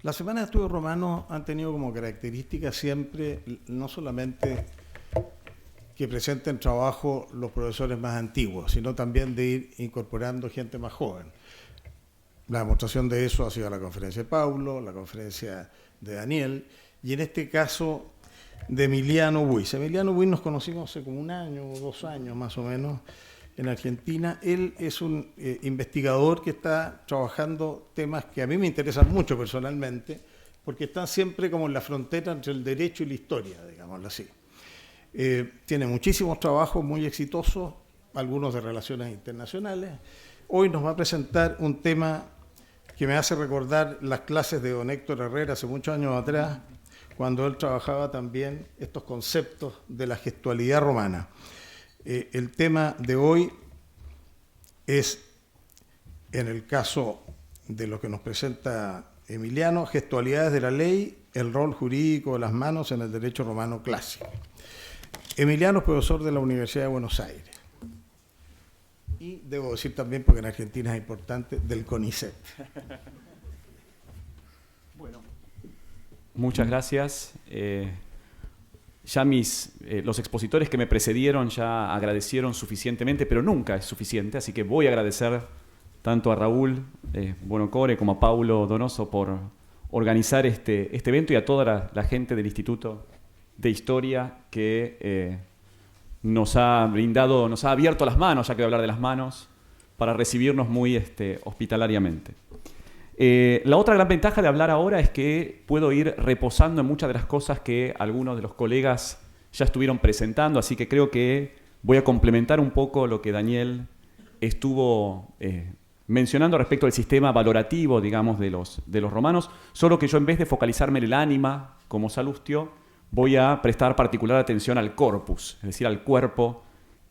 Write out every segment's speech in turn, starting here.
Las semanas de estudio romano han tenido como característica siempre, no solamente que presenten trabajo los profesores más antiguos, sino también de ir incorporando gente más joven. La demostración de eso ha sido la conferencia de Paulo, la conferencia de Daniel, y en este caso de Emiliano Buis. Emiliano Buis nos conocimos hace como 1 año o 2 años más o menos en Argentina. Él es un investigador que está trabajando temas que a mí me interesan mucho personalmente, porque están siempre como en la frontera entre el derecho y la historia, digámoslo así. Tiene muchísimos trabajos muy exitosos, algunos de relaciones internacionales. Hoy nos va a presentar un tema que me hace recordar las clases de don Héctor Herrera hace muchos años atrás, cuando él trabajaba también estos conceptos de la gestualidad romana. El tema de hoy es, en el caso de lo que nos presenta Emiliano, gestualidades de la ley, el rol jurídico de las manos en el derecho romano clásico. Emiliano es profesor de la Universidad de Buenos Aires. Y debo decir también, porque en Argentina es importante, del CONICET. Bueno, muchas gracias. Ya los expositores que me precedieron ya agradecieron suficientemente, pero nunca es suficiente, así que voy a agradecer tanto a Raúl Buonocore como a Paulo Donoso por organizar este evento y a toda la gente del Instituto de Historia que nos ha abierto las manos, ya que voy a hablar de las manos, para recibirnos muy hospitalariamente. La otra gran ventaja de hablar ahora es que puedo ir reposando en muchas de las cosas que algunos de los colegas ya estuvieron presentando, así que creo que voy a complementar un poco lo que Daniel estuvo mencionando respecto al sistema valorativo, digamos, de los romanos, solo que yo, en vez de focalizarme en el ánima, como Salustio, voy a prestar particular atención al corpus, es decir, al cuerpo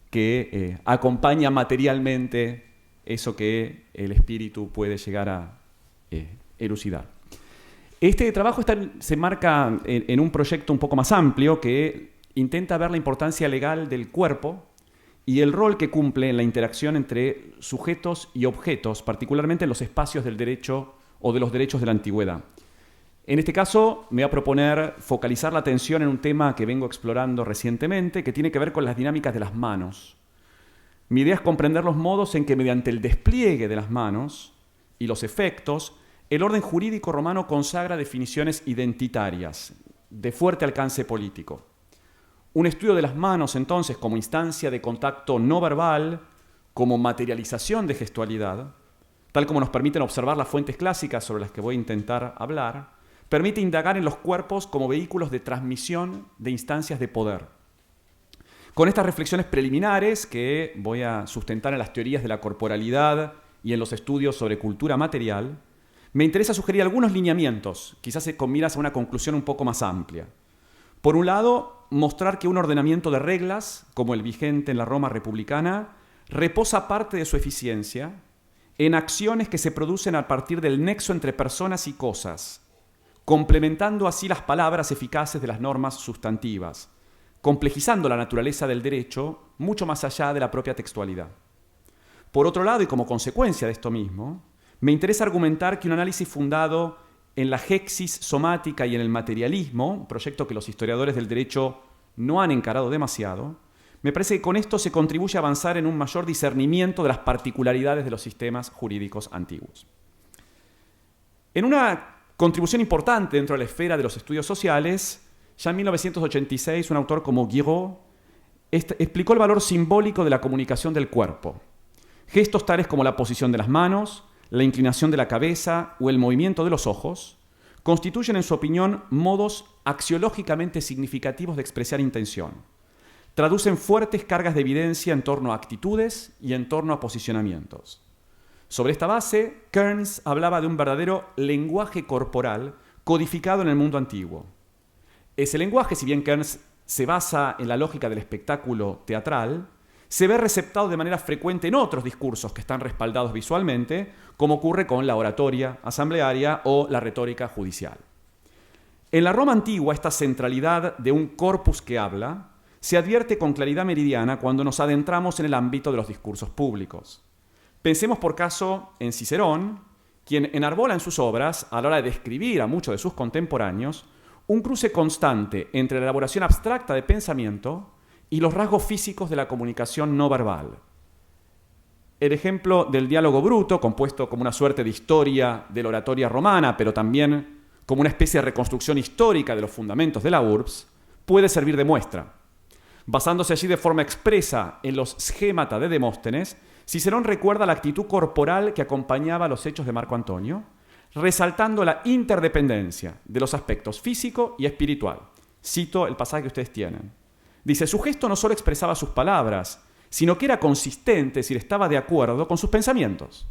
que acompaña materialmente eso que el espíritu puede llegar a elucidar. Este trabajo se marca en un proyecto un poco más amplio que intenta ver la importancia legal del cuerpo y el rol que cumple en la interacción entre sujetos y objetos, particularmente en los espacios del derecho o de los derechos de la antigüedad. En este caso, me voy a proponer focalizar la atención en un tema que vengo explorando recientemente, que tiene que ver con las dinámicas de las manos. Mi idea es comprender los modos en que, mediante el despliegue de las manos y los efectos, el orden jurídico romano consagra definiciones identitarias de fuerte alcance político. Un estudio de las manos, entonces, como instancia de contacto no verbal, como materialización de gestualidad, tal como nos permiten observar las fuentes clásicas sobre las que voy a intentar hablar, permite indagar en los cuerpos como vehículos de transmisión de instancias de poder. Con estas reflexiones preliminares, que voy a sustentar en las teorías de la corporalidad y en los estudios sobre cultura material, me interesa sugerir algunos lineamientos, quizás con miras a una conclusión un poco más amplia. Por un lado, mostrar que un ordenamiento de reglas, como el vigente en la Roma republicana, reposa parte de su eficiencia en acciones que se producen a partir del nexo entre personas y cosas, complementando así las palabras eficaces de las normas sustantivas, complejizando la naturaleza del derecho mucho más allá de la propia textualidad. Por otro lado, y como consecuencia de esto mismo, me interesa argumentar que un análisis fundado en la gexis somática y en el materialismo, un proyecto que los historiadores del derecho no han encarado demasiado, me parece que con esto se contribuye a avanzar en un mayor discernimiento de las particularidades de los sistemas jurídicos antiguos. En una contribución importante dentro de la esfera de los estudios sociales, ya en 1986 un autor como Guiraud explicó el valor simbólico de la comunicación del cuerpo. Gestos tales como la posición de las manos, la inclinación de la cabeza o el movimiento de los ojos constituyen, en su opinión, modos axiológicamente significativos de expresar intención. Traducen fuertes cargas de evidencia en torno a actitudes y en torno a posicionamientos. Sobre esta base, Kearns hablaba de un verdadero lenguaje corporal codificado en el mundo antiguo. Ese lenguaje, si bien Kearns se basa en la lógica del espectáculo teatral, se ve receptado de manera frecuente en otros discursos que están respaldados visualmente, como ocurre con la oratoria asamblearia o la retórica judicial. En la Roma antigua, esta centralidad de un corpus que habla se advierte con claridad meridiana cuando nos adentramos en el ámbito de los discursos públicos. Pensemos por caso en Cicerón quien enarbola en sus obras, a la hora de describir a muchos de sus contemporáneos, un cruce constante entre la elaboración abstracta de pensamiento y los rasgos físicos de la comunicación no verbal. El ejemplo del diálogo bruto, compuesto como una suerte de historia de la oratoria romana, pero también como una especie de reconstrucción histórica de los fundamentos de la urbs, puede servir de muestra. Basándose allí de forma expresa en los schemata de Demóstenes, Cicerón recuerda la actitud corporal que acompañaba los hechos de Marco Antonio, resaltando la interdependencia de los aspectos físico y espiritual. Cito el pasaje que ustedes tienen. Dice, su gesto no solo expresaba sus palabras, sino que era consistente, es decir, estaba de acuerdo con sus pensamientos.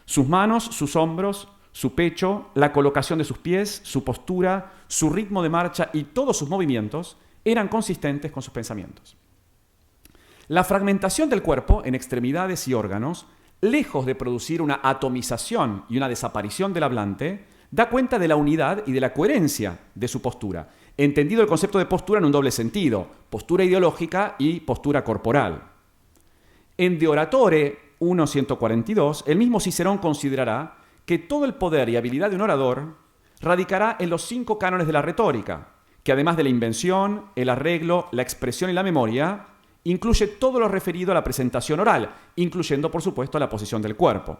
Sus manos, sus hombros, su pecho, la colocación de sus pies, su postura, su ritmo de marcha y todos sus movimientos eran consistentes con sus pensamientos. La fragmentación del cuerpo en extremidades y órganos, lejos de producir una atomización y una desaparición del hablante, da cuenta de la unidad y de la coherencia de su postura, entendido el concepto de postura en un doble sentido, postura ideológica y postura corporal. En De Oratore 1.142, el mismo Cicerón considerará que todo el poder y habilidad de un orador radicará en los 5 cánones de la retórica, que además de la invención, el arreglo, la expresión y la memoria, incluye todo lo referido a la presentación oral, incluyendo, por supuesto, la posición del cuerpo.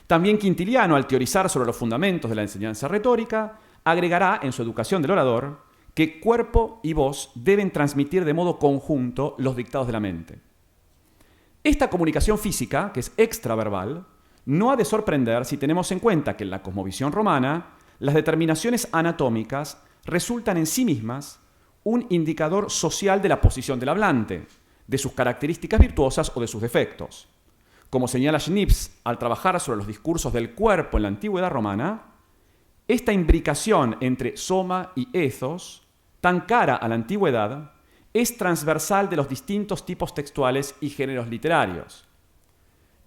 También Quintiliano, al teorizar sobre los fundamentos de la enseñanza retórica, agregará en su educación del orador que cuerpo y voz deben transmitir de modo conjunto los dictados de la mente. Esta comunicación física, que es extraverbal, no ha de sorprender si tenemos en cuenta que en la cosmovisión romana las determinaciones anatómicas resultan en sí mismas un indicador social de la posición del hablante, de sus características virtuosas o de sus defectos. Como señala Schnips al trabajar sobre los discursos del cuerpo en la antigüedad romana, esta imbricación entre soma y ethos, tan cara a la antigüedad, es transversal de los distintos tipos textuales y géneros literarios.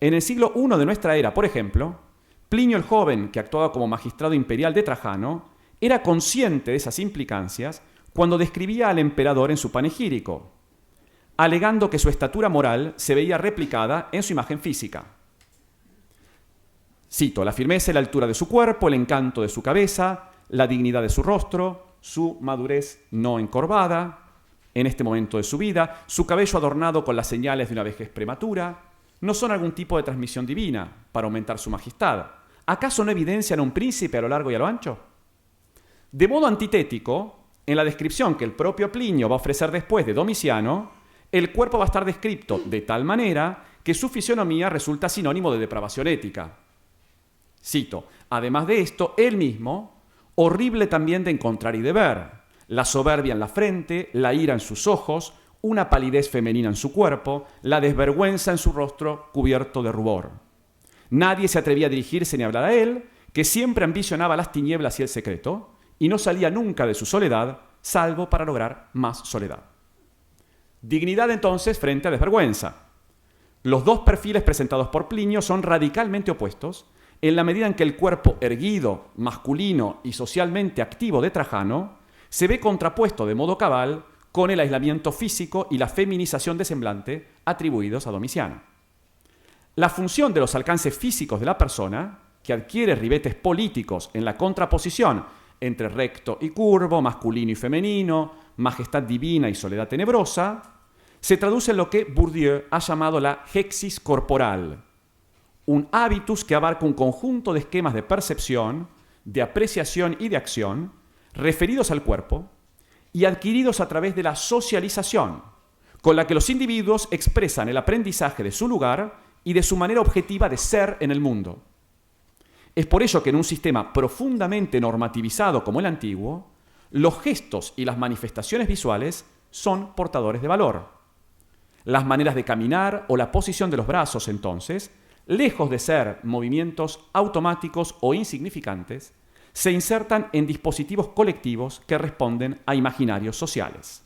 En el siglo I de nuestra era, por ejemplo, Plinio el Joven, que actuaba como magistrado imperial de Trajano, era consciente de esas implicancias cuando describía al emperador en su panegírico, alegando que su estatura moral se veía replicada en su imagen física. Cito, la firmeza y la altura de su cuerpo, el encanto de su cabeza, la dignidad de su rostro, su madurez no encorvada, en este momento de su vida, su cabello adornado con las señales de una vejez prematura, no son algún tipo de transmisión divina para aumentar su majestad. ¿Acaso no evidencian a un príncipe a lo largo y a lo ancho? De modo antitético, en la descripción que el propio Plinio va a ofrecer después de Domiciano, el cuerpo va a estar descrito de tal manera que su fisionomía resulta sinónimo de depravación ética. Cito, además de esto, él mismo, horrible también de encontrar y de ver, la soberbia en la frente, la ira en sus ojos, una palidez femenina en su cuerpo, la desvergüenza en su rostro cubierto de rubor. Nadie se atrevía a dirigirse ni a hablar a él, que siempre ambicionaba las tinieblas y el secreto, y no salía nunca de su soledad, salvo para lograr más soledad. Dignidad entonces frente a desvergüenza. Los dos perfiles presentados por Plinio son radicalmente opuestos en la medida en que el cuerpo erguido, masculino y socialmente activo de Trajano se ve contrapuesto de modo cabal con el aislamiento físico y la feminización de semblante atribuidos a Domiciano. La función de los alcances físicos de la persona, que adquiere ribetes políticos en la contraposición entre recto y curvo, masculino y femenino, majestad divina y soledad tenebrosa, se traduce en lo que Bourdieu ha llamado la hexis corporal, un hábitus que abarca un conjunto de esquemas de percepción, de apreciación y de acción referidos al cuerpo y adquiridos a través de la socialización, con la que los individuos expresan el aprendizaje de su lugar y de su manera objetiva de ser en el mundo. Es por ello que en un sistema profundamente normativizado como el antiguo, los gestos y las manifestaciones visuales son portadores de valor. Las maneras de caminar o la posición de los brazos, entonces, lejos de ser movimientos automáticos o insignificantes, se insertan en dispositivos colectivos que responden a imaginarios sociales.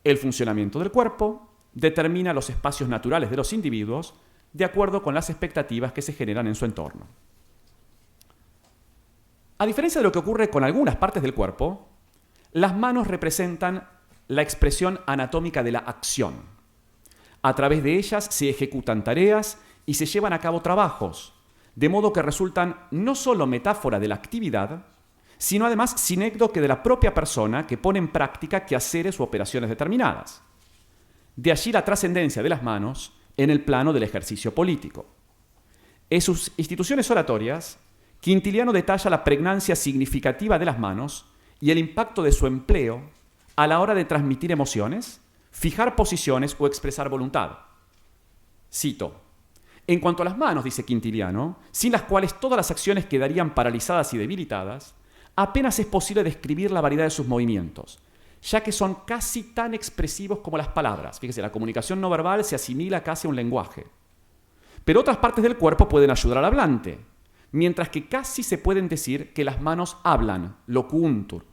El funcionamiento del cuerpo determina los espacios naturales de los individuos de acuerdo con las expectativas que se generan en su entorno. A diferencia de lo que ocurre con algunas partes del cuerpo, las manos representan la expresión anatómica de la acción. A través de ellas se ejecutan tareas y se llevan a cabo trabajos, de modo que resultan no solo metáfora de la actividad, sino además sinécdoque de la propia persona que pone en práctica quehaceres u operaciones determinadas. De allí la trascendencia de las manos en el plano del ejercicio político. En sus instituciones oratorias, Quintiliano detalla la pregnancia significativa de las manos y el impacto de su empleo a la hora de transmitir emociones, fijar posiciones o expresar voluntad. Cito: en cuanto a las manos, dice Quintiliano, sin las cuales todas las acciones quedarían paralizadas y debilitadas, apenas es posible describir la variedad de sus movimientos, ya que son casi tan expresivos como las palabras. Fíjese, la comunicación no verbal se asimila casi a un lenguaje. Pero otras partes del cuerpo pueden ayudar al hablante, mientras que casi se pueden decir que las manos hablan, locuuntur.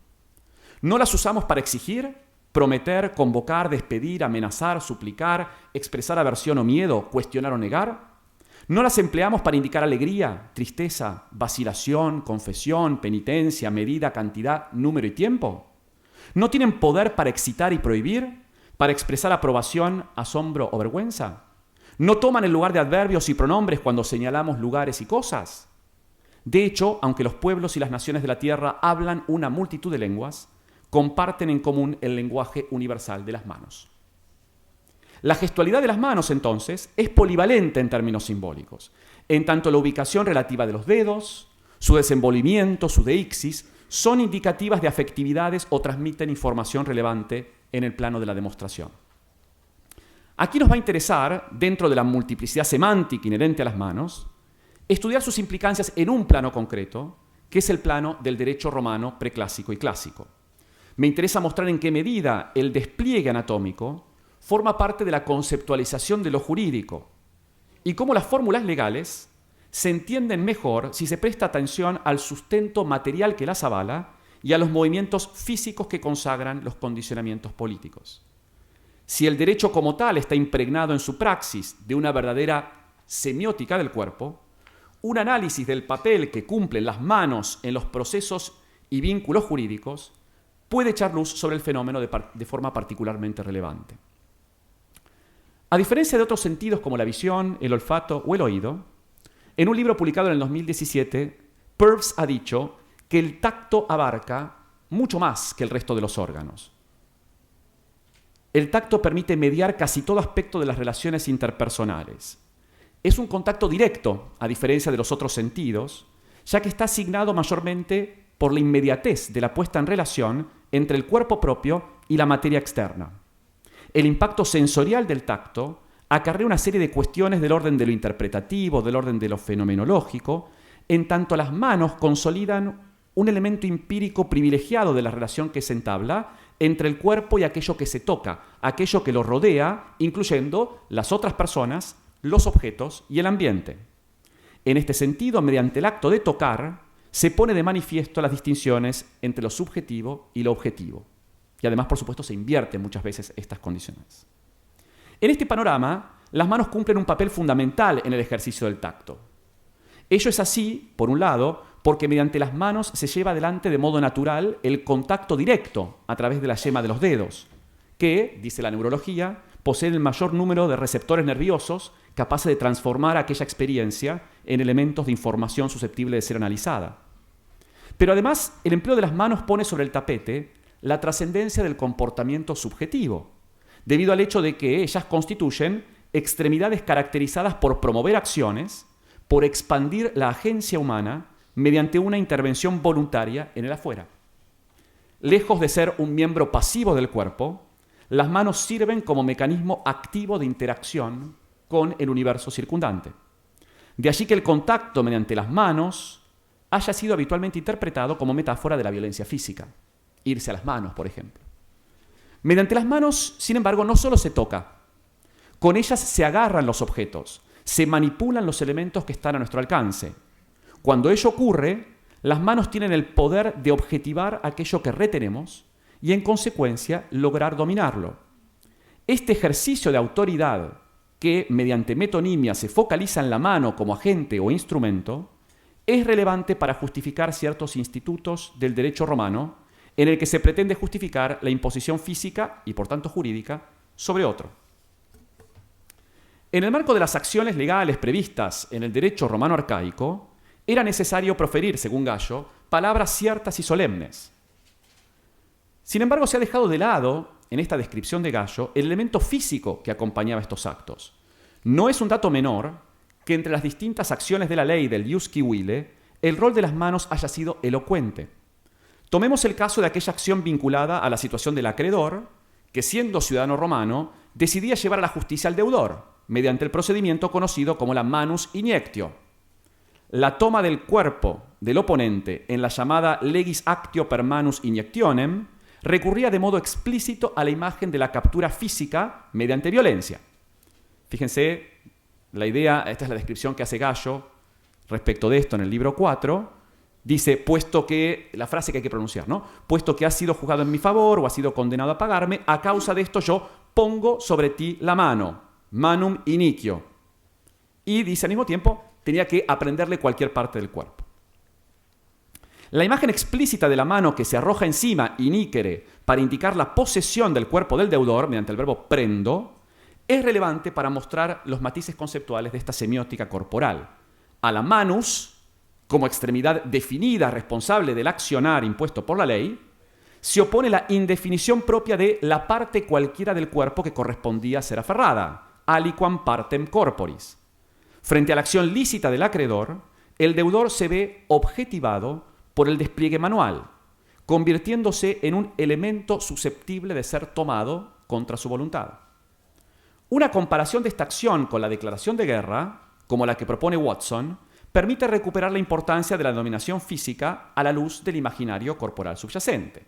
No las usamos para exigir, prometer, convocar, despedir, amenazar, suplicar, expresar aversión o miedo, cuestionar o negar. No las empleamos para indicar alegría, tristeza, vacilación, confesión, penitencia, medida, cantidad, número y tiempo. No tienen poder para excitar y prohibir, para expresar aprobación, asombro o vergüenza. No toman el lugar de adverbios y pronombres cuando señalamos lugares y cosas. De hecho, aunque los pueblos y las naciones de la tierra hablan una multitud de lenguas, comparten en común el lenguaje universal de las manos. La gestualidad de las manos, entonces, es polivalente en términos simbólicos, en tanto la ubicación relativa de los dedos, su desenvolvimiento, su deixis, son indicativas de afectividades o transmiten información relevante en el plano de la demostración. Aquí nos va a interesar, dentro de la multiplicidad semántica inherente a las manos, estudiar sus implicancias en un plano concreto, que es el plano del derecho romano preclásico y clásico. Me interesa mostrar en qué medida el despliegue anatómico forma parte de la conceptualización de lo jurídico y cómo las fórmulas legales se entienden mejor si se presta atención al sustento material que las avala y a los movimientos físicos que consagran los condicionamientos políticos. Si el derecho como tal está impregnado en su praxis de una verdadera semiótica del cuerpo, un análisis del papel que cumplen las manos en los procesos y vínculos jurídicos puede echar luz sobre el fenómeno de forma particularmente relevante. A diferencia de otros sentidos como la visión, el olfato o el oído, en un libro publicado en el 2017, Purves ha dicho que el tacto abarca mucho más que el resto de los órganos. El tacto permite mediar casi todo aspecto de las relaciones interpersonales. Es un contacto directo, a diferencia de los otros sentidos, ya que está asignado mayormente por la inmediatez de la puesta en relación entre el cuerpo propio y la materia externa. El impacto sensorial del tacto acarrea una serie de cuestiones del orden de lo interpretativo, del orden de lo fenomenológico, en tanto las manos consolidan un elemento empírico privilegiado de la relación que se entabla entre el cuerpo y aquello que se toca, aquello que lo rodea, incluyendo las otras personas, los objetos y el ambiente. En este sentido, mediante el acto de tocar, se pone de manifiesto las distinciones entre lo subjetivo y lo objetivo. Y además, por supuesto, se invierten muchas veces estas condiciones. En este panorama, las manos cumplen un papel fundamental en el ejercicio del tacto. Ello es así, por un lado, porque mediante las manos se lleva adelante de modo natural el contacto directo a través de la yema de los dedos, que, dice la neurología, poseen el mayor número de receptores nerviosos capaces de transformar aquella experiencia en elementos de información susceptible de ser analizada. Pero además, el empleo de las manos pone sobre el tapete la trascendencia del comportamiento subjetivo, debido al hecho de que ellas constituyen extremidades caracterizadas por promover acciones, por expandir la agencia humana mediante una intervención voluntaria en el afuera. Lejos de ser un miembro pasivo del cuerpo, las manos sirven como mecanismo activo de interacción con el universo circundante. De allí que el contacto mediante las manos haya sido habitualmente interpretado como metáfora de la violencia física. Irse a las manos, por ejemplo. Mediante las manos, sin embargo, no solo se toca. Con ellas se agarran los objetos, se manipulan los elementos que están a nuestro alcance. Cuando ello ocurre, las manos tienen el poder de objetivar aquello que retenemos y, en consecuencia, lograr dominarlo. Este ejercicio de autoridad, que mediante metonimia se focaliza en la mano como agente o instrumento, es relevante para justificar ciertos institutos del derecho romano en el que se pretende justificar la imposición física y, por tanto, jurídica sobre otro. En el marco de las acciones legales previstas en el derecho romano arcaico, era necesario proferir, según Gallo, palabras ciertas y solemnes. Sin embargo, se ha dejado de lado, en esta descripción de Gallo, el elemento físico que acompañaba estos actos. No es un dato menor que entre las distintas acciones de la ley del ius civile, el rol de las manos haya sido elocuente. Tomemos el caso de aquella acción vinculada a la situación del acreedor, que siendo ciudadano romano, decidía llevar a la justicia al deudor, mediante el procedimiento conocido como la manus iniectio. La toma del cuerpo del oponente en la llamada legis actio per manus iniectionem recurría de modo explícito a la imagen de la captura física mediante violencia. Fíjense, la idea, esta es la descripción que hace Gallo respecto de esto en el libro 4, dice, puesto que, la frase que hay que pronunciar, ¿no? Puesto que has sido juzgado en mi favor o has sido condenado a pagarme, a causa de esto yo pongo sobre ti la mano, manum iniquio. Y dice al mismo tiempo, tenía que aprenderle cualquier parte del cuerpo. La imagen explícita de la mano que se arroja encima, inicere, para indicar la posesión del cuerpo del deudor, mediante el verbo prendo, es relevante para mostrar los matices conceptuales de esta semiótica corporal. A la manus, como extremidad definida responsable del accionar impuesto por la ley, se opone la indefinición propia de la parte cualquiera del cuerpo que correspondía a ser aferrada, aliquam partem corporis. Frente a la acción lícita del acreedor, el deudor se ve objetivado por el despliegue manual, convirtiéndose en un elemento susceptible de ser tomado contra su voluntad. Una comparación de esta acción con la declaración de guerra, como la que propone Watson, permite recuperar la importancia de la dominación física a la luz del imaginario corporal subyacente.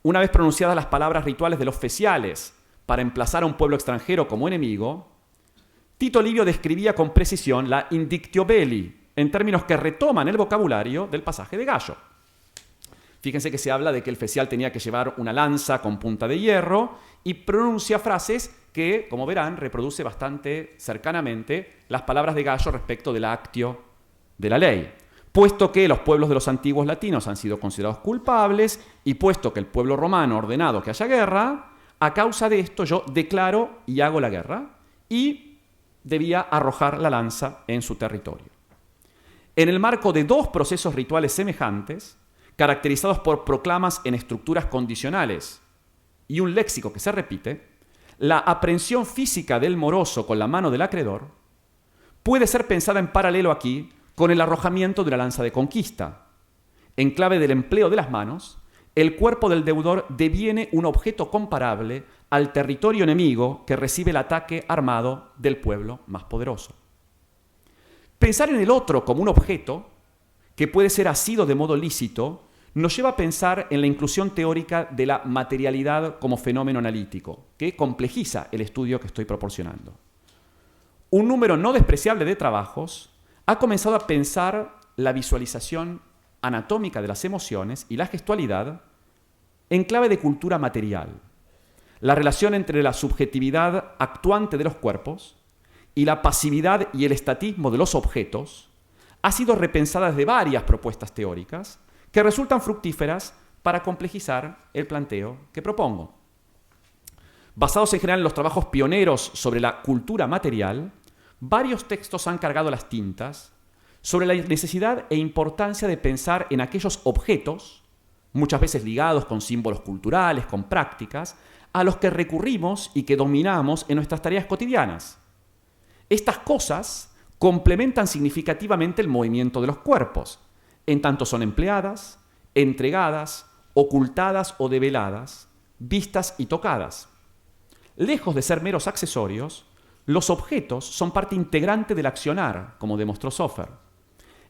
Una vez pronunciadas las palabras rituales de los feciales para emplazar a un pueblo extranjero como enemigo, Tito Livio describía con precisión la indictio belli, en términos que retoman el vocabulario del pasaje de Gallo. Fíjense que se habla de que el fecial tenía que llevar una lanza con punta de hierro y pronuncia frases que, como verán, reproduce bastante cercanamente las palabras de Gallo respecto del actio de la ley. Puesto que los pueblos de los antiguos latinos han sido considerados culpables y puesto que el pueblo romano ha ordenado que haya guerra, a causa de esto yo declaro y hago la guerra y debía arrojar la lanza en su territorio. En el marco de dos procesos rituales semejantes, caracterizados por proclamas en estructuras condicionales y un léxico que se repite, la aprehensión física del moroso con la mano del acreedor puede ser pensada en paralelo aquí con el arrojamiento de una lanza de conquista. En clave del empleo de las manos, el cuerpo del deudor deviene un objeto comparable al territorio enemigo que recibe el ataque armado del pueblo más poderoso. Pensar en el otro como un objeto que puede ser asido de modo lícito nos lleva a pensar en la inclusión teórica de la materialidad como fenómeno analítico, que complejiza el estudio que estoy proporcionando. Un número no despreciable de trabajos ha comenzado a pensar la visualización anatómica de las emociones y la gestualidad en clave de cultura material, la relación entre la subjetividad actuante de los cuerpos y la pasividad y el estatismo de los objetos ha sido repensada desde varias propuestas teóricas que resultan fructíferas para complejizar el planteo que propongo. Basados en general en los trabajos pioneros sobre la cultura material, varios textos han cargado las tintas sobre la necesidad e importancia de pensar en aquellos objetos, muchas veces ligados con símbolos culturales, con prácticas, a los que recurrimos y que dominamos en nuestras tareas cotidianas. Estas cosas complementan significativamente el movimiento de los cuerpos, en tanto son empleadas, entregadas, ocultadas o develadas, vistas y tocadas. Lejos de ser meros accesorios, los objetos son parte integrante del accionar, como demostró Sofer.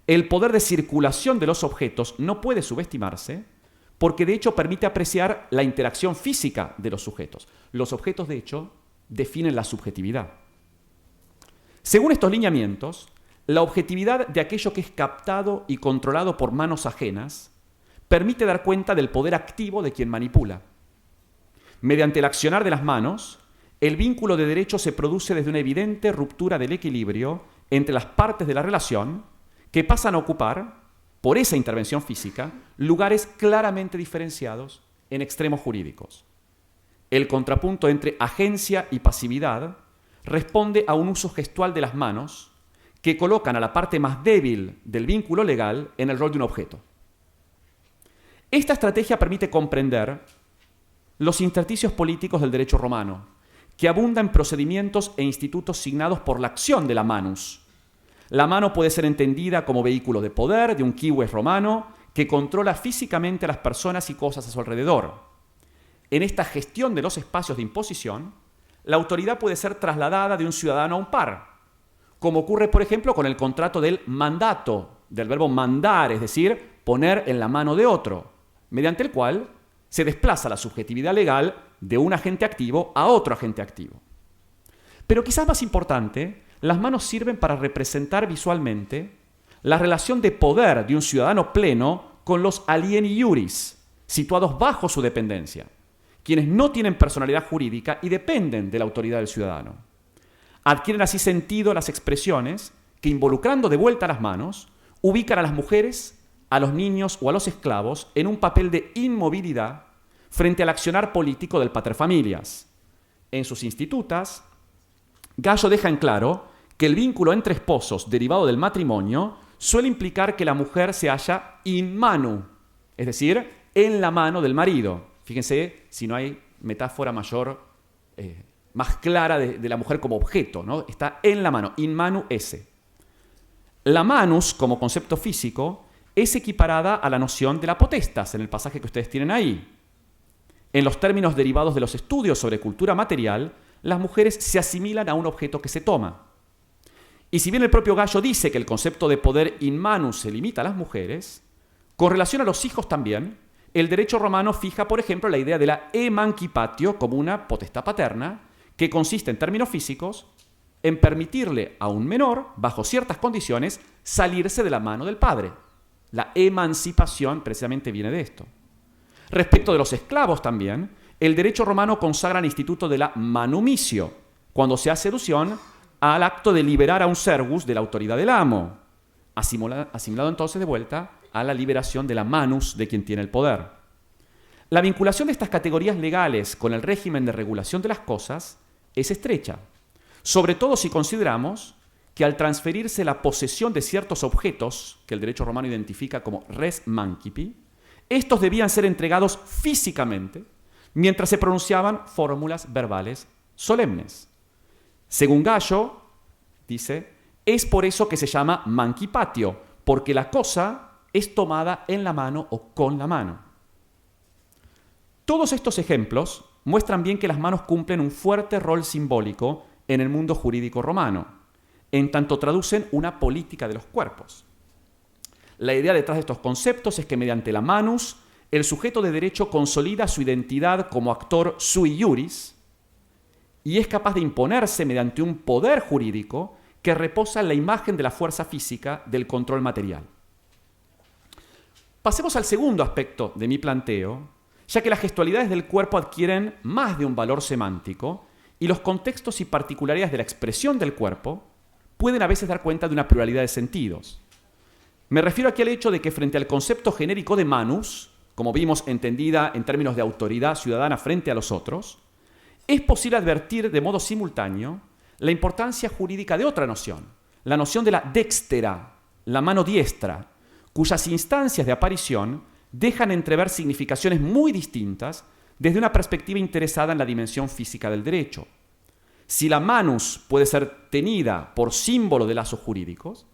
El poder de circulación de los objetos no puede subestimarse porque de hecho permite apreciar la interacción física de los sujetos. Los objetos de hecho definen la subjetividad. Según estos lineamientos, la objetividad de aquello que es captado y controlado por manos ajenas permite dar cuenta del poder activo de quien manipula. Mediante el accionar de las manos, el vínculo de derecho se produce desde una evidente ruptura del equilibrio entre las partes de la relación que pasan a ocupar, por esa intervención física, lugares claramente diferenciados en extremos jurídicos. El contrapunto entre agencia y pasividad responde a un uso gestual de las manos que colocan a la parte más débil del vínculo legal en el rol de un objeto. Esta estrategia permite comprender los intersticios políticos del derecho romano, que abunda en procedimientos e institutos signados por la acción de la manus. La mano puede ser entendida como vehículo de poder de un cives romano que controla físicamente a las personas y cosas a su alrededor. En esta gestión de los espacios de imposición, la autoridad puede ser trasladada de un ciudadano a un par, como ocurre, por ejemplo, con el contrato del mandato, del verbo mandar, es decir, poner en la mano de otro, mediante el cual se desplaza la subjetividad legal de un agente activo a otro agente activo. Pero quizás más importante, las manos sirven para representar visualmente la relación de poder de un ciudadano pleno con los alieni iuris, situados bajo su dependencia, quienes no tienen personalidad jurídica y dependen de la autoridad del ciudadano. Adquieren así sentido las expresiones que, involucrando de vuelta las manos, ubican a las mujeres, a los niños o a los esclavos en un papel de inmovilidad frente al accionar político del paterfamilias. En sus institutas, Gallo deja en claro que el vínculo entre esposos derivado del matrimonio suele implicar que la mujer se halla in manu, es decir, en la mano del marido. Fíjense si no hay metáfora mayor, más clara de la mujer como objeto, ¿no? Está en la mano, in manu esse. La manus, como concepto físico, es equiparada a la noción de la potestas, en el pasaje que ustedes tienen ahí. En los términos derivados de los estudios sobre cultura material, las mujeres se asimilan a un objeto que se toma. Y si bien el propio Gallo dice que el concepto de poder in manus se limita a las mujeres, con relación a los hijos también, el derecho romano fija, por ejemplo, la idea de la emancipatio como una potestad paterna, que consiste en términos físicos en permitirle a un menor, bajo ciertas condiciones, salirse de la mano del padre. La emancipación precisamente viene de esto. Respecto de los esclavos también, el derecho romano consagra el instituto de la manumitio, cuando se hace alusión al acto de liberar a un servus de la autoridad del amo, asimilado entonces de vuelta a la liberación de la manus de quien tiene el poder. La vinculación de estas categorías legales con el régimen de regulación de las cosas es estrecha, sobre todo si consideramos que al transferirse la posesión de ciertos objetos, que el derecho romano identifica como res mancipi, estos debían ser entregados físicamente mientras se pronunciaban fórmulas verbales solemnes. Según Gallo, dice, es por eso que se llama mancipatio, porque la cosa es tomada en la mano o con la mano. Todos estos ejemplos muestran bien que las manos cumplen un fuerte rol simbólico en el mundo jurídico romano, en tanto traducen una política de los cuerpos. La idea detrás de estos conceptos es que mediante la manus, el sujeto de derecho consolida su identidad como actor sui iuris y es capaz de imponerse mediante un poder jurídico que reposa en la imagen de la fuerza física del control material. Pasemos al segundo aspecto de mi planteo, ya que las gestualidades del cuerpo adquieren más de un valor semántico y los contextos y particularidades de la expresión del cuerpo pueden a veces dar cuenta de una pluralidad de sentidos. Me refiero aquí al hecho de que frente al concepto genérico de manus, como vimos entendida en términos de autoridad ciudadana frente a los otros, es posible advertir de modo simultáneo la importancia jurídica de otra noción, la noción de la dextera, la mano diestra, cuyas instancias de aparición dejan entrever significaciones muy distintas desde una perspectiva interesada en la dimensión física del derecho. Si la manus puede ser tenida por símbolo de lazos jurídicos,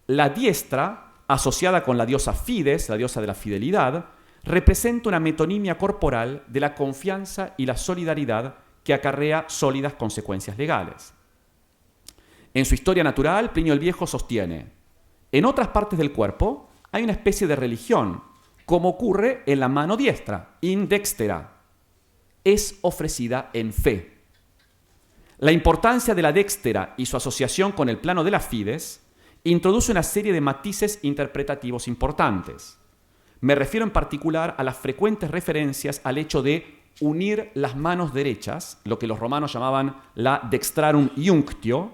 la diestra, asociada con la diosa Fides, la diosa de la fidelidad, representa una metonimia corporal de la confianza y la solidaridad que acarrea sólidas consecuencias legales. En su Historia Natural, Plinio el Viejo sostiene: en otras partes del cuerpo hay una especie de religión, como ocurre en la mano diestra, in dextera. Es ofrecida en fe. La importancia de la dextera y su asociación con el plano de la fides introduce una serie de matices interpretativos importantes. Me refiero en particular a las frecuentes referencias al hecho de unir las manos derechas, lo que los romanos llamaban la dextrarum iunctio,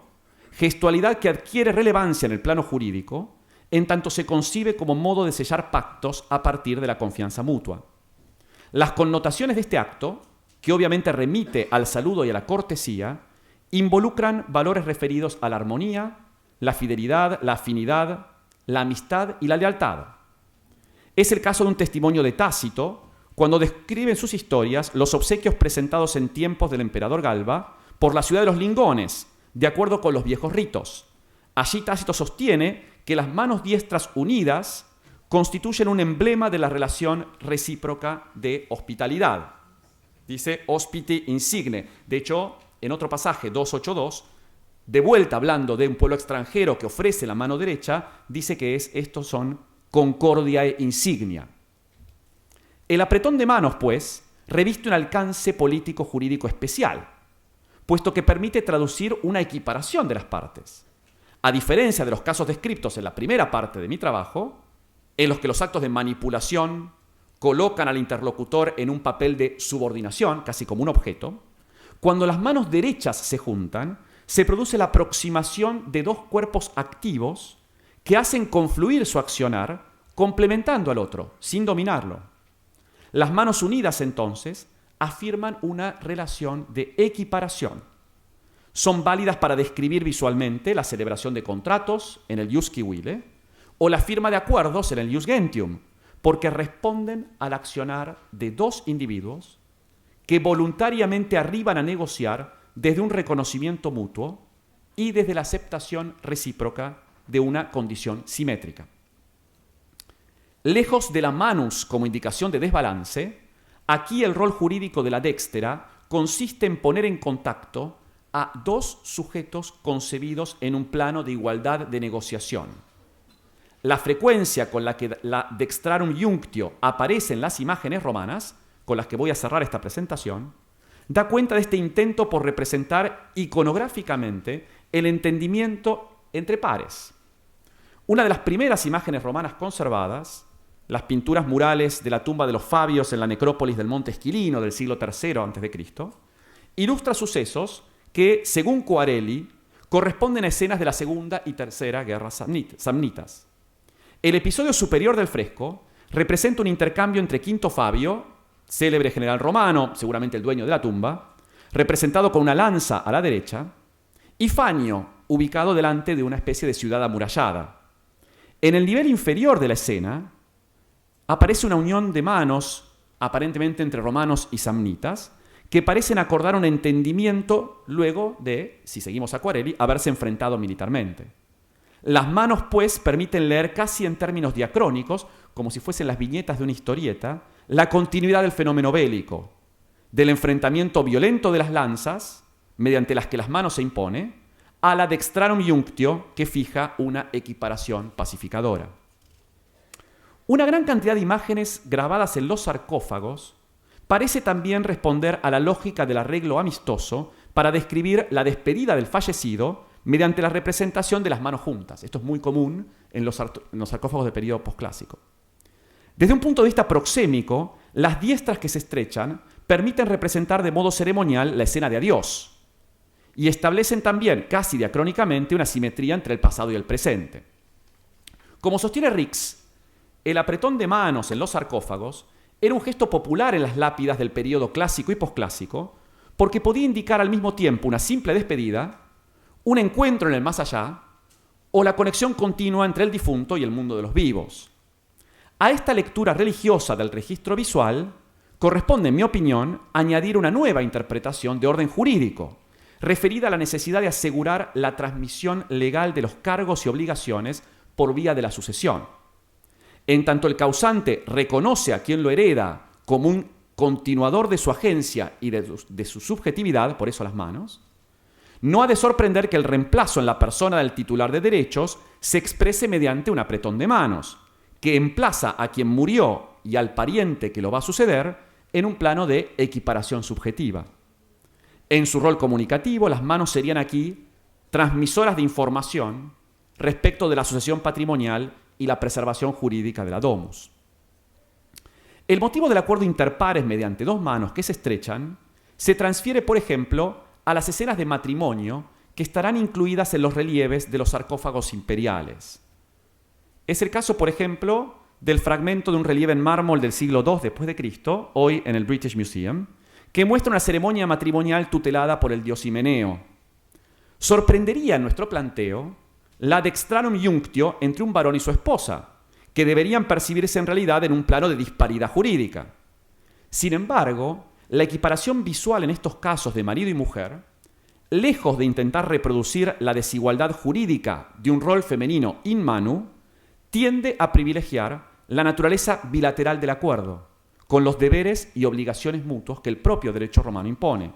gestualidad que adquiere relevancia en el plano jurídico, en tanto se concibe como modo de sellar pactos a partir de la confianza mutua. Las connotaciones de este acto, que obviamente remite al saludo y a la cortesía, involucran valores referidos a la armonía, la fidelidad, la afinidad, la amistad y la lealtad. Es el caso de un testimonio de Tácito, cuando describe en sus historias los obsequios presentados en tiempos del emperador Galba por la ciudad de los Lingones, de acuerdo con los viejos ritos. Allí Tácito sostiene que las manos diestras unidas constituyen un emblema de la relación recíproca de hospitalidad. Dice hospiti insigne. De hecho, en otro pasaje, 282, de vuelta hablando de un pueblo extranjero que ofrece la mano derecha, dice que estos son concordiae insignia. El apretón de manos, pues, reviste un alcance político-jurídico especial, puesto que permite traducir una equiparación de las partes. A diferencia de los casos descritos en la primera parte de mi trabajo, en los que los actos de manipulación colocan al interlocutor en un papel de subordinación, casi como un objeto, cuando las manos derechas se juntan, se produce la aproximación de dos cuerpos activos que hacen confluir su accionar, complementando al otro, sin dominarlo. Las manos unidas, entonces, afirman una relación de equiparación. Son válidas para describir visualmente la celebración de contratos en el ius civile o la firma de acuerdos en el ius gentium, porque responden al accionar de dos individuos que voluntariamente arriban a negociar desde un reconocimiento mutuo y desde la aceptación recíproca de una condición simétrica. Lejos de la manus como indicación de desbalance, aquí el rol jurídico de la dextera consiste en poner en contacto a dos sujetos concebidos en un plano de igualdad de negociación. La frecuencia con la que la dextrarum iunctio aparece en las imágenes romanas, con las que voy a cerrar esta presentación, da cuenta de este intento por representar iconográficamente el entendimiento entre pares. Una de las primeras imágenes romanas conservadas, las pinturas murales de la tumba de los Fabios en la necrópolis del Monte Esquilino del siglo III a.C., ilustra sucesos que, según Coarelli, corresponden a escenas de la Segunda y Tercera Guerras Samnitas. El episodio superior del fresco representa un intercambio entre Quinto Fabio, célebre general romano, seguramente el dueño de la tumba, representado con una lanza a la derecha, y Fanio, ubicado delante de una especie de ciudad amurallada. En el nivel inferior de la escena aparece una unión de manos, aparentemente entre romanos y samnitas, que parecen acordar un entendimiento luego de, si seguimos a Coarelli, haberse enfrentado militarmente. Las manos, pues, permiten leer casi en términos diacrónicos, como si fuesen las viñetas de una historieta, la continuidad del fenómeno bélico, del enfrentamiento violento de las lanzas, mediante las que las manos se impone, a la dextrarum iunctio, que fija una equiparación pacificadora. Una gran cantidad de imágenes grabadas en los sarcófagos parece también responder a la lógica del arreglo amistoso para describir la despedida del fallecido mediante la representación de las manos juntas. Esto es muy común en los sarcófagos del periodo posclásico. Desde un punto de vista proxémico, las diestras que se estrechan permiten representar de modo ceremonial la escena de adiós y establecen también, casi diacrónicamente, una simetría entre el pasado y el presente. Como sostiene Rix, el apretón de manos en los sarcófagos era un gesto popular en las lápidas del periodo clásico y posclásico porque podía indicar al mismo tiempo una simple despedida, un encuentro en el más allá o la conexión continua entre el difunto y el mundo de los vivos. A esta lectura religiosa del registro visual corresponde, en mi opinión, añadir una nueva interpretación de orden jurídico, referida a la necesidad de asegurar la transmisión legal de los cargos y obligaciones por vía de la sucesión. En tanto el causante reconoce a quien lo hereda como un continuador de su agencia y de su subjetividad, por eso las manos, no ha de sorprender que el reemplazo en la persona del titular de derechos se exprese mediante un apretón de manos, que emplaza a quien murió y al pariente que lo va a suceder en un plano de equiparación subjetiva. En su rol comunicativo, las manos serían aquí transmisoras de información respecto de la sucesión patrimonial y la preservación jurídica de la domus. El motivo del acuerdo interpares mediante dos manos que se estrechan se transfiere, por ejemplo, a las escenas de matrimonio que estarán incluidas en los relieves de los sarcófagos imperiales. Es el caso, por ejemplo, del fragmento de un relieve en mármol del siglo II después de Cristo, hoy en el British Museum, que muestra una ceremonia matrimonial tutelada por el dios Himeneo. sorprendería en nuestro planteo la dextrarum iunctio entre un varón y su esposa, que deberían percibirse en realidad en un plano de disparidad jurídica. Sin embargo, la equiparación visual en estos casos de marido y mujer, lejos de intentar reproducir la desigualdad jurídica de un rol femenino in manu, tiende a privilegiar la naturaleza bilateral del acuerdo, con los deberes y obligaciones mutuos que el propio derecho romano impone.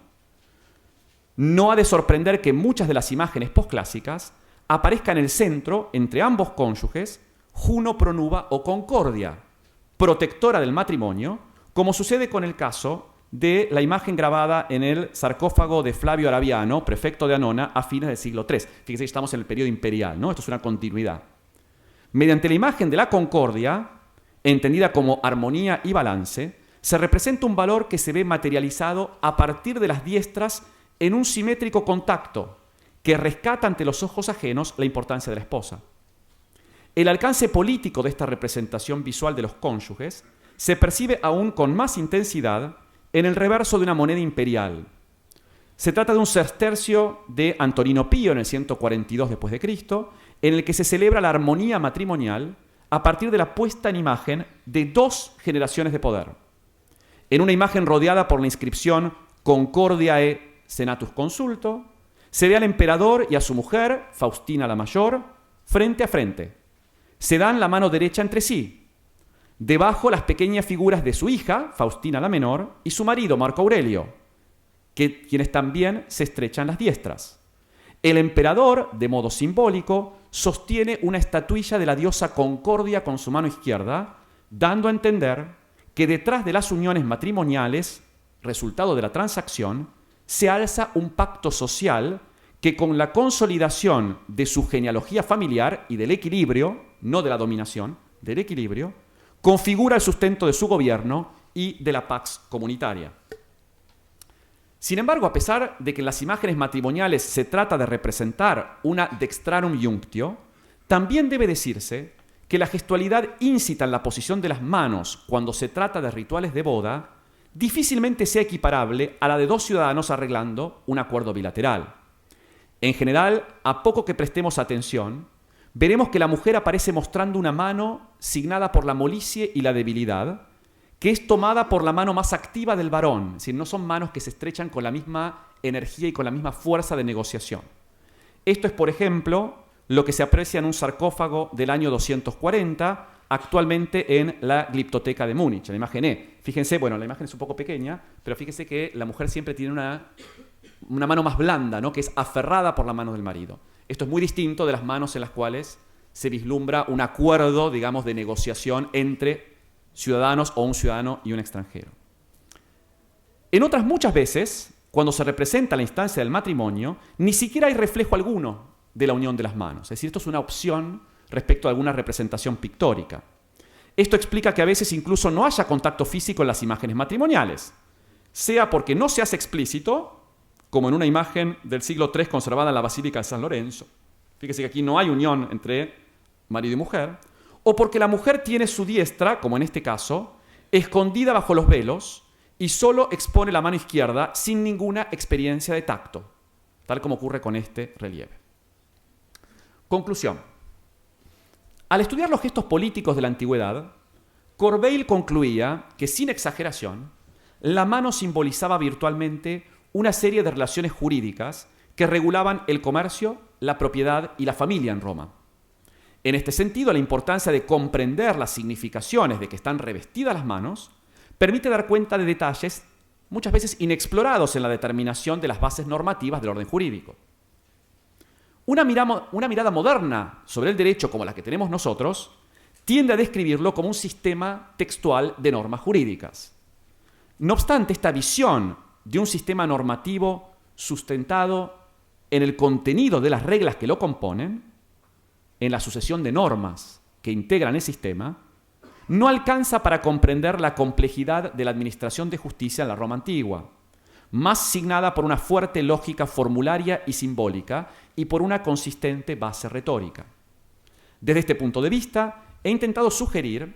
No ha de sorprender que muchas de las imágenes posclásicas aparezcan en el centro, entre ambos cónyuges, Juno pro nuba o Concordia, protectora del matrimonio, como sucede con el caso de la imagen grabada en el sarcófago de Flavio Arabiano, prefecto de Anona, a fines del siglo III. Fíjense que estamos en el periodo imperial, ¿no? Esto es una continuidad. Mediante la imagen de la Concordia, entendida como armonía y balance, se representa un valor que se ve materializado a partir de las diestras en un simétrico contacto que rescata ante los ojos ajenos la importancia de la esposa. El alcance político de esta representación visual de los cónyuges se percibe aún con más intensidad en el reverso de una moneda imperial. Se trata de un sestercio de Antonino Pío en el 142 después de Cristo, en el que se celebra la armonía matrimonial a partir de la puesta en imagen de dos generaciones de poder. En una imagen rodeada por la inscripción Concordiae Senatus Consulto, se ve al emperador y a su mujer, Faustina la Mayor, frente a frente. Se dan la mano derecha entre sí. Debajo las pequeñas figuras de su hija, Faustina la Menor, y su marido, Marco Aurelio, quienes también se estrechan las diestras. El emperador, de modo simbólico, sostiene una estatuilla de la diosa Concordia con su mano izquierda, dando a entender que detrás de las uniones matrimoniales, resultado de la transacción, se alza un pacto social que con la consolidación de su genealogía familiar y del equilibrio, no de la dominación, del equilibrio, configura el sustento de su gobierno y de la pax comunitaria. Sin embargo, a pesar de que en las imágenes matrimoniales se trata de representar una dextrarum iunctio, también debe decirse que la gestualidad íncita en la posición de las manos cuando se trata de rituales de boda difícilmente sea equiparable a la de dos ciudadanos arreglando un acuerdo bilateral. En general, a poco que prestemos atención, veremos que la mujer aparece mostrando una mano signada por la molicie y la debilidad, que es tomada por la mano más activa del varón, es decir, no son manos que se estrechan con la misma energía y con la misma fuerza de negociación. Esto es, por ejemplo, lo que se aprecia en un sarcófago del año 240, actualmente en la Gliptoteca de Múnich, la imagen E. Fíjense, bueno, la imagen es un poco pequeña, pero fíjense que la mujer siempre tiene una mano más blanda, ¿no? Que es aferrada por la mano del marido. Esto es muy distinto de las manos en las cuales se vislumbra un acuerdo, digamos, de negociación entre ciudadanos o un ciudadano y un extranjero. En otras muchas veces, cuando se representa la instancia del matrimonio, ni siquiera hay reflejo alguno de la unión de las manos. Es decir, esto es una opción respecto a alguna representación pictórica. Esto explica que a veces incluso no haya contacto físico en las imágenes matrimoniales, sea porque no se hace explícito, como en una imagen del siglo III conservada en la Basílica de San Lorenzo. Fíjese que aquí no hay unión entre marido y mujer, o porque la mujer tiene su diestra, como en este caso, escondida bajo los velos y solo expone la mano izquierda sin ninguna experiencia de tacto, tal como ocurre con este relieve. Conclusión. Al estudiar los gestos políticos de la antigüedad, Corbeil concluía que, sin exageración, la mano simbolizaba virtualmente una serie de relaciones jurídicas que regulaban el comercio, la propiedad y la familia en Roma. En este sentido, la importancia de comprender las significaciones de que están revestidas las manos permite dar cuenta de detalles muchas veces inexplorados en la determinación de las bases normativas del orden jurídico. Una mirada moderna sobre el derecho como la que tenemos nosotros tiende a describirlo como un sistema textual de normas jurídicas. No obstante, esta visión de un sistema normativo sustentado en el contenido de las reglas que lo componen, en la sucesión de normas que integran el sistema, no alcanza para comprender la complejidad de la administración de justicia en la Roma antigua, más signada por una fuerte lógica formularia y simbólica y por una consistente base retórica. Desde este punto de vista, he intentado sugerir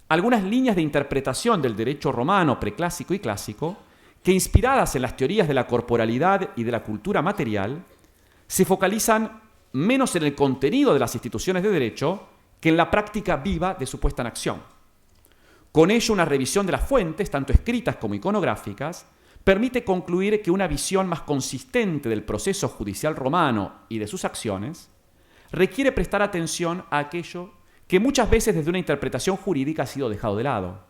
algunas líneas de interpretación del derecho romano preclásico y clásico que, inspiradas en las teorías de la corporalidad y de la cultura material, se focalizan menos en el contenido de las instituciones de derecho que en la práctica viva de su puesta en acción. Con ello, una revisión de las fuentes, tanto escritas como iconográficas, permite concluir que una visión más consistente del proceso judicial romano y de sus acciones requiere prestar atención a aquello que muchas veces desde una interpretación jurídica ha sido dejado de lado: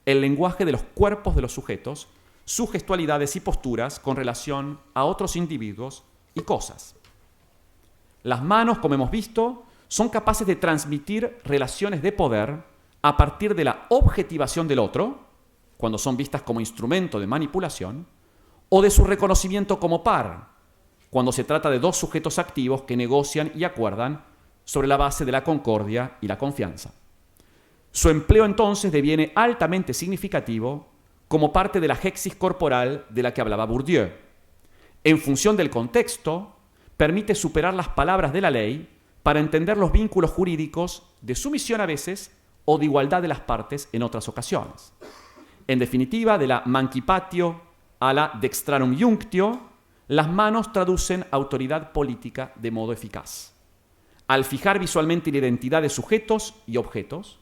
el lenguaje de los cuerpos de los sujetos, sus gestualidades y posturas con relación a otros individuos y cosas. Las manos, como hemos visto, son capaces de transmitir relaciones de poder a partir de la objetivación del otro, cuando son vistas como instrumento de manipulación, o de su reconocimiento como par, cuando se trata de dos sujetos activos que negocian y acuerdan sobre la base de la concordia y la confianza. Su empleo entonces deviene altamente significativo como parte de la gexis corporal de la que hablaba Bourdieu. En función del contexto, permite superar las palabras de la ley para entender los vínculos jurídicos de sumisión a veces o de igualdad de las partes en otras ocasiones. En definitiva, de la mancipatio a la dextrarum iunctio, las manos traducen autoridad política de modo eficaz. Al fijar visualmente la identidad de sujetos y objetos,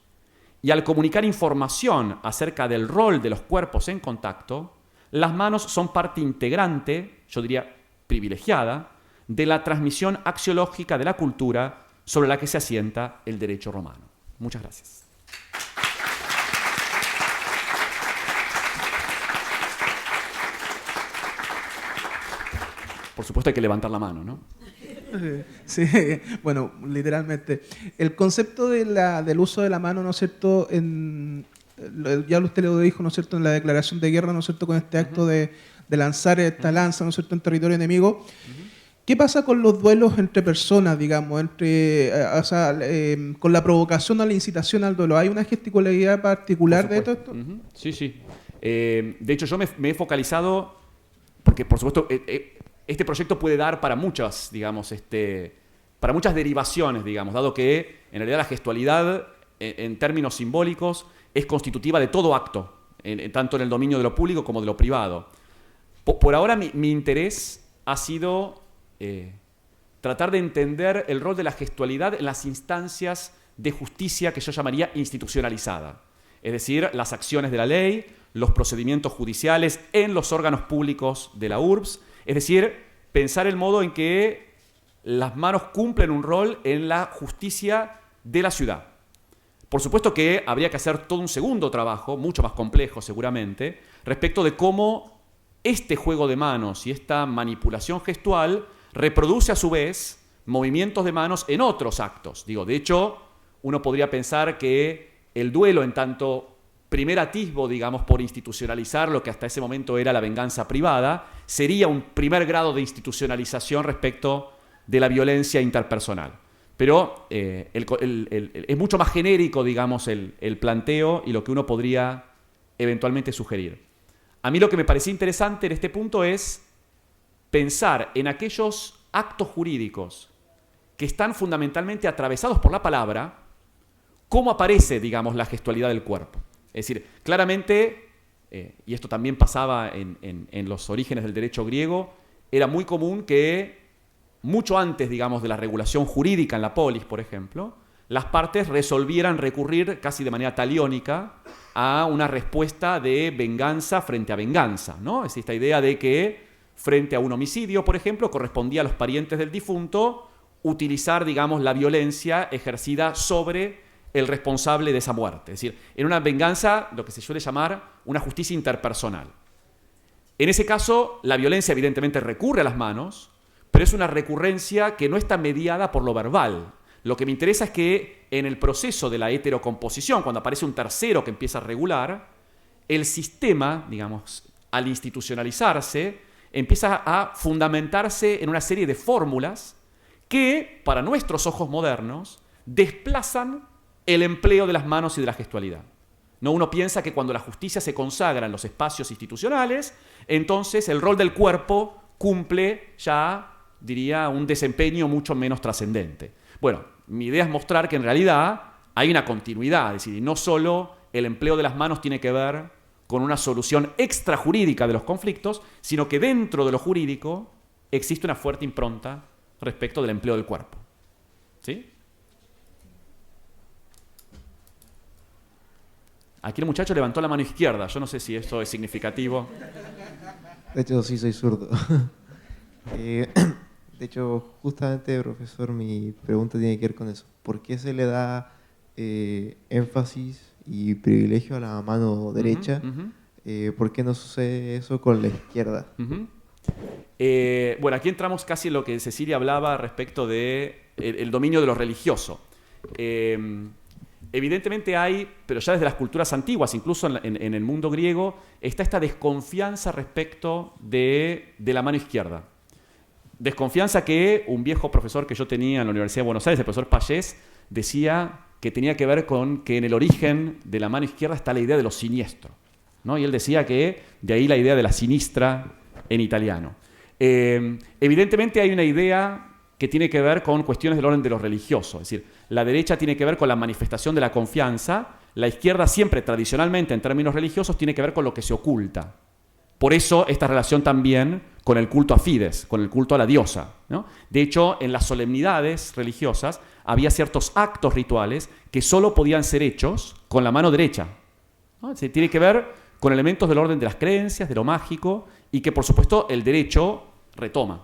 y al comunicar información acerca del rol de los cuerpos en contacto, las manos son parte integrante, yo diría privilegiada, de la transmisión axiológica de la cultura sobre la que se asienta el derecho romano. Muchas gracias. Por supuesto hay que levantar la mano, ¿no? Sí, bueno, literalmente. El concepto del uso de la mano, ¿no es cierto? Ya usted lo dijo, ¿no es cierto?, en la declaración de guerra, ¿no es cierto?, con este acto de lanzar esta lanza, ¿no es cierto?, en territorio enemigo. ¿Qué pasa con los duelos entre personas, digamos, con la provocación o la incitación al duelo? ¿Hay una gesticularidad particular de todo esto? Sí, sí. De hecho, yo me he focalizado, porque por supuesto este proyecto puede dar para muchas, digamos, para muchas derivaciones, digamos, dado que en realidad la gestualidad, en términos simbólicos, es constitutiva de todo acto, tanto en el dominio de lo público como de lo privado. Por ahora mi interés ha sido tratar de entender el rol de la gestualidad en las instancias de justicia que yo llamaría institucionalizada. Es decir, las acciones de la ley, los procedimientos judiciales en los órganos públicos de la URBS. Es decir, pensar el modo en que las manos cumplen un rol en la justicia de la ciudad. Por supuesto que habría que hacer todo un segundo trabajo, mucho más complejo seguramente, respecto de cómo este juego de manos y esta manipulación gestual reproduce a su vez movimientos de manos en otros actos. De hecho, uno podría pensar que el duelo, en tanto primer atisbo, digamos, por institucionalizar lo que hasta ese momento era la venganza privada, sería un primer grado de institucionalización respecto de la violencia interpersonal. Pero es mucho más genérico, digamos, el planteo y lo que uno podría eventualmente sugerir. A mí lo que me parecía interesante en este punto es pensar en aquellos actos jurídicos que están fundamentalmente atravesados por la palabra, cómo aparece, digamos, la gestualidad del cuerpo. Es decir, claramente, y esto también pasaba en los orígenes del derecho griego, era muy común que, mucho antes, digamos, de la regulación jurídica en la polis, por ejemplo, las partes resolvieran recurrir casi de manera taliónica a una respuesta de venganza frente a venganza, ¿no? Es decir, esta idea de que frente a un homicidio, por ejemplo, correspondía a los parientes del difunto utilizar, digamos, la violencia ejercida sobre el responsable de esa muerte. Es decir, en una venganza, lo que se suele llamar una justicia interpersonal. En ese caso, la violencia evidentemente recurre a las manos, pero es una recurrencia que no está mediada por lo verbal. Lo que me interesa es que en el proceso de la heterocomposición, cuando aparece un tercero que empieza a regular, el sistema, digamos, al institucionalizarse, empieza a fundamentarse en una serie de fórmulas que, para nuestros ojos modernos, desplazan el empleo de las manos y de la gestualidad. ¿No? Uno piensa que cuando la justicia se consagra en los espacios institucionales, entonces el rol del cuerpo cumple ya, diría, un desempeño mucho menos trascendente. Bueno, mi idea es mostrar que en realidad hay una continuidad, es decir, no solo el empleo de las manos tiene que ver con una solución extrajurídica de los conflictos, sino que dentro de lo jurídico existe una fuerte impronta respecto del empleo del cuerpo. ¿Sí? Aquí el muchacho levantó la mano izquierda. Yo no sé si esto es significativo. De hecho, sí soy zurdo. De hecho, justamente, profesor, mi pregunta tiene que ver con eso. ¿Por qué se le da énfasis y privilegio a la mano derecha? ¿Por qué no sucede eso con la izquierda? Bueno, aquí entramos casi en lo que Cecilia hablaba respecto de el dominio de lo religioso. Evidentemente hay, pero ya desde las culturas antiguas, incluso en el mundo griego, está esta desconfianza respecto de la mano izquierda. Desconfianza que un viejo profesor que yo tenía en la Universidad de Buenos Aires, el profesor Pallés, decía que tenía que ver con que en el origen de la mano izquierda está la idea de lo siniestro, ¿no? Y él decía que de ahí la idea de la sinistra en italiano. Evidentemente hay una idea que tiene que ver con cuestiones del orden de lo religioso. Es decir, la derecha tiene que ver con la manifestación de la confianza, la izquierda siempre, tradicionalmente, en términos religiosos, tiene que ver con lo que se oculta. Por eso esta relación también con el culto a Fides, con el culto a la diosa, ¿no? De hecho, en las solemnidades religiosas había ciertos actos rituales que solo podían ser hechos con la mano derecha, ¿no? Es decir, tiene que ver con elementos del orden de las creencias, de lo mágico, y que por supuesto el derecho retoma.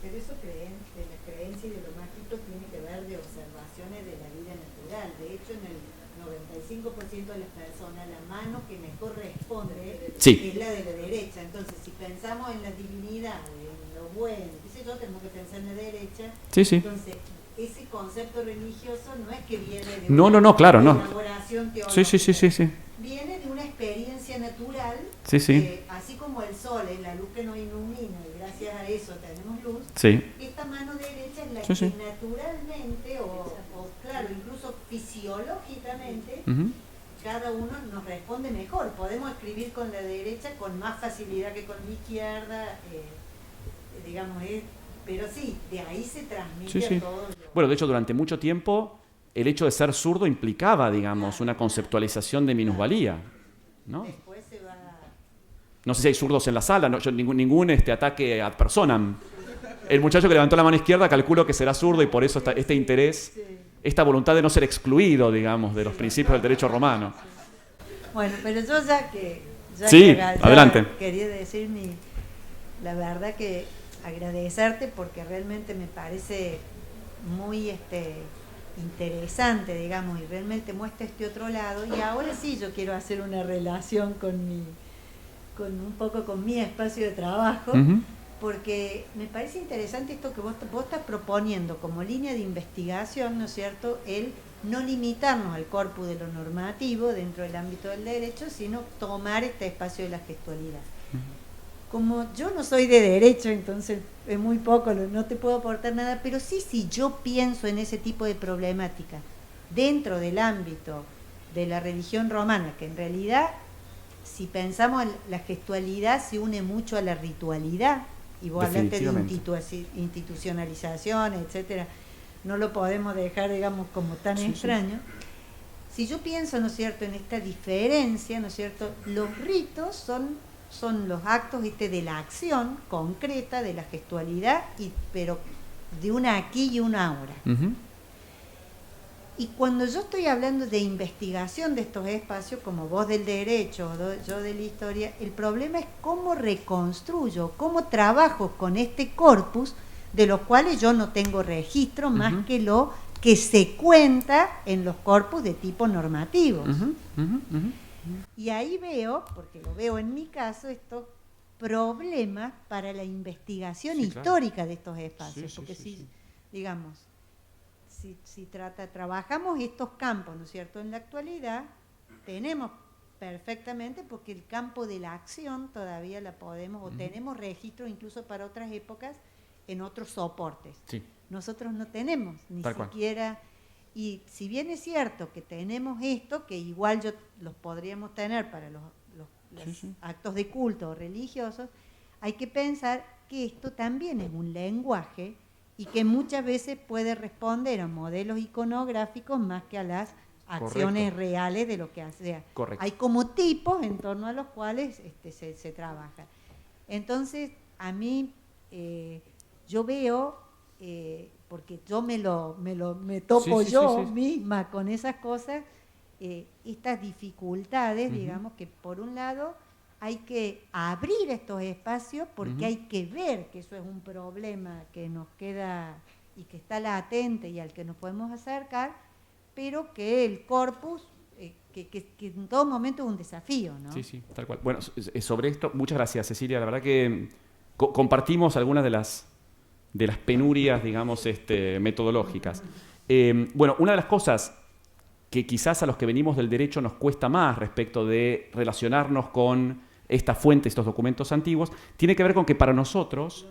Pero eso de la creencia y de lo mágico tiene que ver de observaciones de la vida natural. De hecho, en el 95% de las personas, la mano que mejor responde Sí. es la de la derecha. Entonces, si pensamos en la divinidad, en lo bueno, qué sé yo, tenemos que pensar en la derecha. Sí, sí. Entonces, ese concepto religioso no es que viene de No, una claro, no. elaboración teológica. Sí. Viene de una experiencia natural, Sí. así como el sol es la luz que nos ilumina y gracias a eso tenemos luz. Sí. Esta mano derecha es la Sí. que naturalmente o claro, incluso fisiológicamente, cada uno nos responde mejor. Podemos escribir con la derecha con más facilidad que con la izquierda, digamos, pero sí, de ahí se transmite Sí. a todos. Bueno, de hecho, durante mucho tiempo el hecho de ser zurdo implicaba, digamos, una conceptualización de minusvalía, ¿no? Después se va... No sé si hay zurdos en la sala, no, yo, ningún ataque ad personam. El muchacho que levantó la mano izquierda calculo que será zurdo y por eso este interés, esta voluntad de no ser excluido, digamos, de los principios del derecho romano. Bueno, pero yo ya Sí, adelante. quería decir la verdad que agradecerte porque realmente me parece muy interesante, digamos, y realmente muestra este otro lado. Y ahora sí yo quiero hacer una relación con un poco con mi espacio de trabajo, porque me parece interesante esto que vos estás proponiendo como línea de investigación, ¿no es cierto?, el no limitarnos al corpus de lo normativo dentro del ámbito del derecho, sino tomar este espacio de la gestualidad. Como yo no soy de derecho, entonces es muy poco, no te puedo aportar nada, pero sí, si yo pienso en ese tipo de problemática dentro del ámbito de la religión romana, que en realidad, si pensamos en la gestualidad, se une mucho a la ritualidad, y vos hablaste de institucionalización, etcétera, no lo podemos dejar, digamos, como tan extraño. Si yo pienso, ¿no es cierto?, en esta diferencia, ¿no es cierto?, los ritos son los actos de la acción concreta, de la gestualidad, pero de una aquí y una ahora. Y cuando yo estoy hablando de investigación de estos espacios, como vos del derecho, yo de la historia, el problema es cómo reconstruyo, cómo trabajo con este corpus, de los cuales yo no tengo registro más que lo que se cuenta en los corpus de tipo normativos. Y ahí veo, porque lo veo en mi caso, estos problemas para la investigación histórica de estos espacios, porque si, digamos, si trabajamos estos campos, ¿no es cierto?, en la actualidad, tenemos perfectamente, porque el campo de la acción todavía la podemos, o tenemos registro incluso para otras épocas, en otros soportes. Sí. Nosotros no tenemos ni siquiera... Y si bien es cierto que tenemos esto, que igual los podríamos tener para los actos de culto o religiosos, hay que pensar que esto también es un lenguaje y que muchas veces puede responder a modelos iconográficos más que a las acciones reales de lo que hace. Hay como tipos en torno a los cuales se trabaja. Entonces, a mí, yo veo porque yo me topo Sí, yo sí. misma con esas cosas, estas dificultades, Ujú. digamos, que por un lado hay que abrir estos espacios porque Ujú. hay que ver que eso es un problema que nos queda y que está latente y al que nos podemos acercar, pero que el corpus, que en todo momento es un desafío, ¿no? Sí, sí, tal cual. Bueno, sobre esto, muchas gracias, Cecilia. La verdad que compartimos algunas de las penurias, digamos, metodológicas. Bueno, una de las cosas que quizás a los que venimos del derecho nos cuesta más respecto de relacionarnos con esta fuente, estos documentos antiguos, tiene que ver con que para nosotros,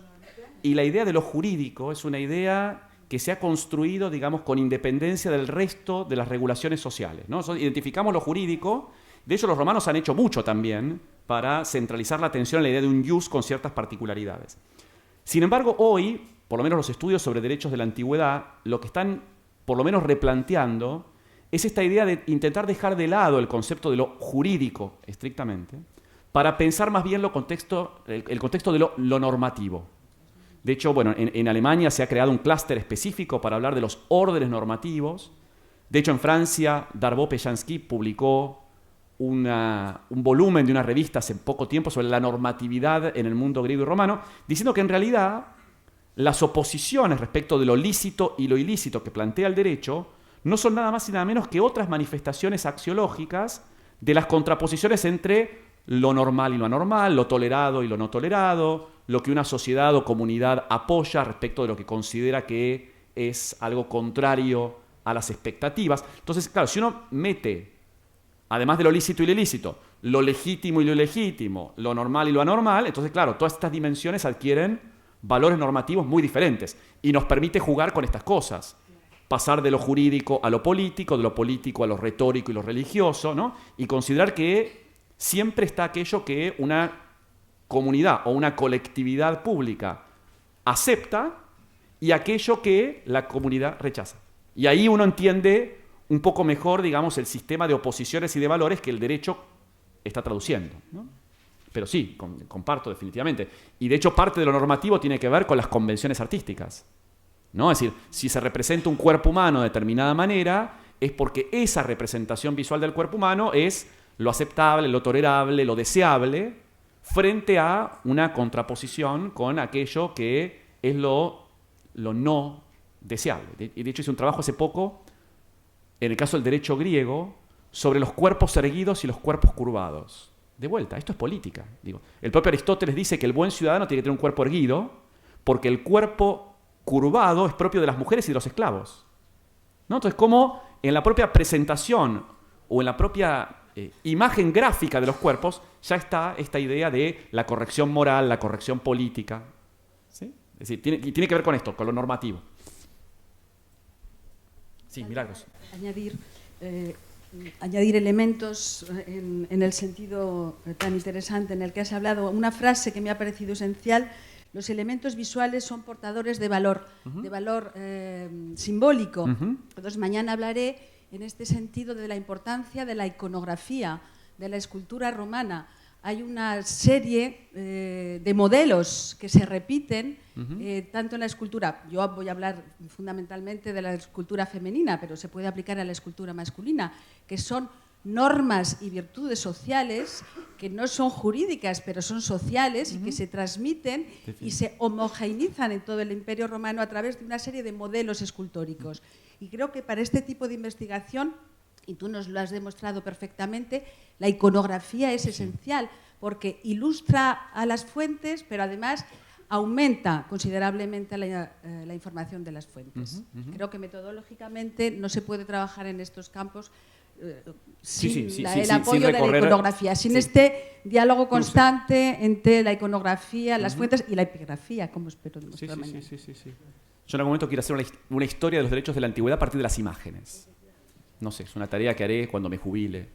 y la idea de lo jurídico es una idea que se ha construido, digamos, con independencia del resto de las regulaciones sociales, ¿no? Identificamos lo jurídico, de hecho los romanos han hecho mucho también para centralizar la atención en la idea de un jus con ciertas particularidades. Sin embargo, hoy, por lo menos los estudios sobre derechos de la antigüedad, lo que están por lo menos replanteando es esta idea de intentar dejar de lado el concepto de lo jurídico, estrictamente, para pensar más bien el contexto de lo normativo. De hecho, bueno, en Alemania se ha creado un clúster específico para hablar de los órdenes normativos. De hecho, en Francia, Darboux Pechansky publicó un volumen de una revista hace poco tiempo sobre la normatividad en el mundo griego y romano, diciendo que en realidad las oposiciones respecto de lo lícito y lo ilícito que plantea el derecho no son nada más y nada menos que otras manifestaciones axiológicas de las contraposiciones entre lo normal y lo anormal, lo tolerado y lo no tolerado, lo que una sociedad o comunidad apoya respecto de lo que considera que es algo contrario a las expectativas. Entonces, claro, si uno mete, además de lo lícito y lo ilícito, lo legítimo y lo ilegítimo, lo normal y lo anormal, entonces, claro, todas estas dimensiones adquieren valores normativos muy diferentes y nos permite jugar con estas cosas. Pasar de lo jurídico a lo político, de lo político a lo retórico y lo religioso, ¿no? Y considerar que siempre está aquello que una comunidad o una colectividad pública acepta y aquello que la comunidad rechaza. Y ahí uno entiende un poco mejor, digamos, el sistema de oposiciones y de valores que el derecho está traduciendo, ¿no? Pero sí, comparto definitivamente. Y de hecho parte de lo normativo tiene que ver con las convenciones artísticas, ¿no? Es decir, si se representa un cuerpo humano de determinada manera, es porque esa representación visual del cuerpo humano es lo aceptable, lo tolerable, lo deseable, frente a una contraposición con aquello que es lo no deseable. Y de hecho hice un trabajo hace poco, en el caso del derecho griego, sobre los cuerpos erguidos y los cuerpos curvados. De vuelta, esto es política. Digo, el propio Aristóteles dice que el buen ciudadano tiene que tener un cuerpo erguido, porque el cuerpo curvado es propio de las mujeres y de los esclavos, ¿no? Entonces, como en la propia presentación o en la propia imagen gráfica de los cuerpos ya está esta idea de la corrección moral, la corrección política, ¿sí? Es decir, tiene que ver con esto, con lo normativo. Sí, Milagros. Añadir elementos en el sentido tan interesante en el que has hablado. Una frase que me ha parecido esencial: los elementos visuales son portadores de valor, de valor simbólico. Entonces, mañana hablaré en este sentido de la importancia de la iconografía, de la escultura romana. Hay una serie de modelos que se repiten tanto en la escultura. Yo voy a hablar fundamentalmente de la escultura femenina, pero se puede aplicar a la escultura masculina, que son normas y virtudes sociales que no son jurídicas, pero son sociales y que se transmiten y se homogeneizan en todo el Imperio Romano a través de una serie de modelos escultóricos. Y creo que para este tipo de investigación, y tú nos lo has demostrado perfectamente, la iconografía es esencial porque ilustra a las fuentes, pero además aumenta considerablemente la información de las fuentes. Creo que metodológicamente no se puede trabajar en estos campos sin el apoyo de la iconografía, sin este diálogo constante entre la iconografía, las fuentes y la epigrafía, como espero demostrar mañana. Yo en algún momento quiero hacer una historia de los derechos de la antigüedad a partir de las imágenes. No sé, es una tarea que haré cuando me jubile.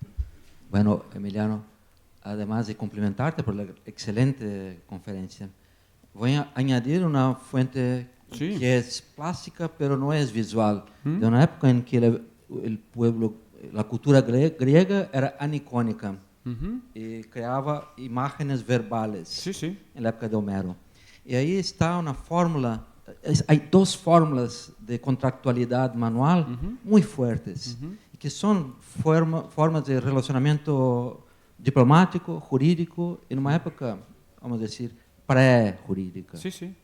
Bueno, Emiliano, además de complimentarte por la excelente conferencia, voy a añadir una fuente que es plástica, pero no es visual, de una época en que el pueblo, la cultura griega era anicónica y creaba imágenes verbales en la época de Homero. Y ahí está una fórmula hay dos fórmulas de contractualidad manual muy fuertes, que son formas de relacionamiento diplomático, jurídico, en una época, vamos a decir, pré-jurídica. Sí, sí.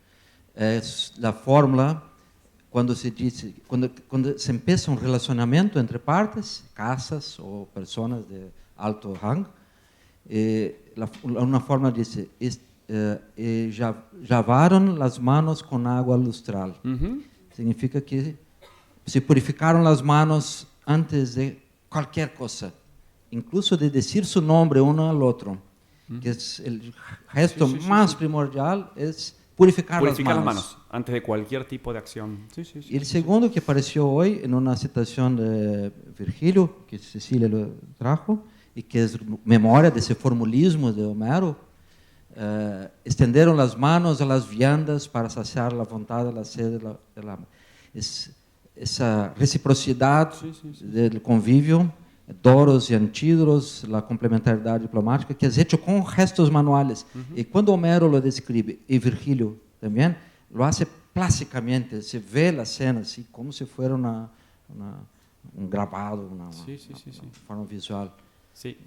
Es la fórmula cuando se empieza un relacionamiento entre partes, casas o personas de alto rango. Una fórmula dice, lavaron las manos con agua lustral. Significa que se purificaron las manos antes de cualquier cosa, incluso de decir su nombre uno al otro, que es el gesto más primordial, es purificar las manos antes de cualquier tipo de acción. Y el segundo que apareció hoy en una citación de Virgilio, que Cecilia lo trajo, y que es memoria de ese formulismo de Homero, extendieron las manos a las viandas para saciar la voluntad de la sed del hambre. Esa reciprocidad del convivio, doros y antídoros, la complementariedad diplomática, que es hecho con gestos manuales. Y cuando Homero lo describe, y Virgilio también, lo hace plásticamente, se ve la escena así, como si fuera un grabado, una forma visual. Sí.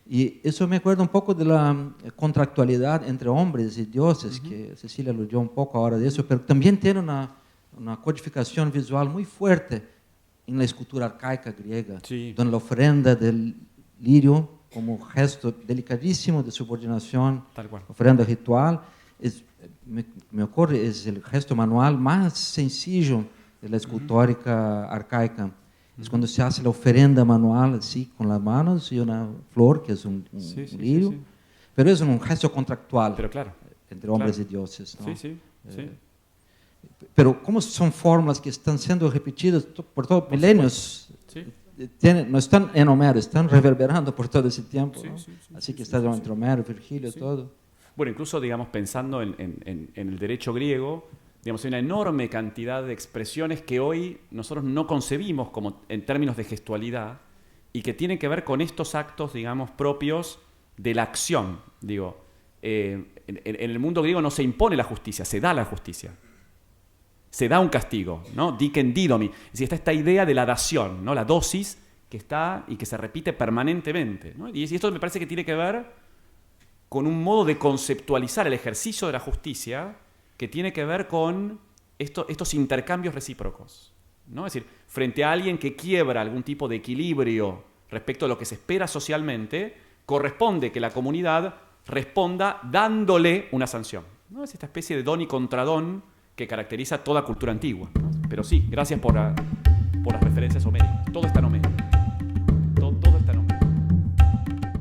Y eso me acuerda un poco de la contractualidad entre hombres y dioses, que Cecilia lo dio un poco ahora de eso, pero también tiene una codificación visual muy fuerte en la escultura arcaica griega, donde la ofrenda del lirio, como gesto delicadísimo de subordinación, ofrenda ritual, me ocurre, es el gesto manual más sencillo de la escultórica arcaica. Es cuando se hace la ofrenda manual, así, con las manos y una flor, que es un lirio, pero es un gesto contractual entre hombres y dioses, ¿no? Pero como son fórmulas que están siendo repetidas por todos milenios, no están en Homero, están reverberando por todo ese tiempo, ¿no? Así que está entre Homero, Virgilio, todo. Bueno, incluso, digamos, pensando en el derecho griego, digamos, hay una enorme cantidad de expresiones que hoy nosotros no concebimos como en términos de gestualidad y que tienen que ver con estos actos, digamos, propios de la acción. Digo, en el mundo griego no se impone la justicia, se da la justicia. Se da un castigo, ¿no? Dicen didomi. Es decir, está esta idea de la dación, ¿no? La dosis que está y que se repite permanentemente, ¿no? Y esto me parece que tiene que ver con un modo de conceptualizar el ejercicio de la justicia que tiene que ver con estos intercambios recíprocos, ¿no? Es decir, frente a alguien que quiebra algún tipo de equilibrio respecto a lo que se espera socialmente, corresponde que la comunidad responda dándole una sanción, ¿no? Es esta especie de don y contradón que caracteriza toda cultura antigua, ¿no? Pero sí, gracias por las referencias homéricas. Todo está en Homero.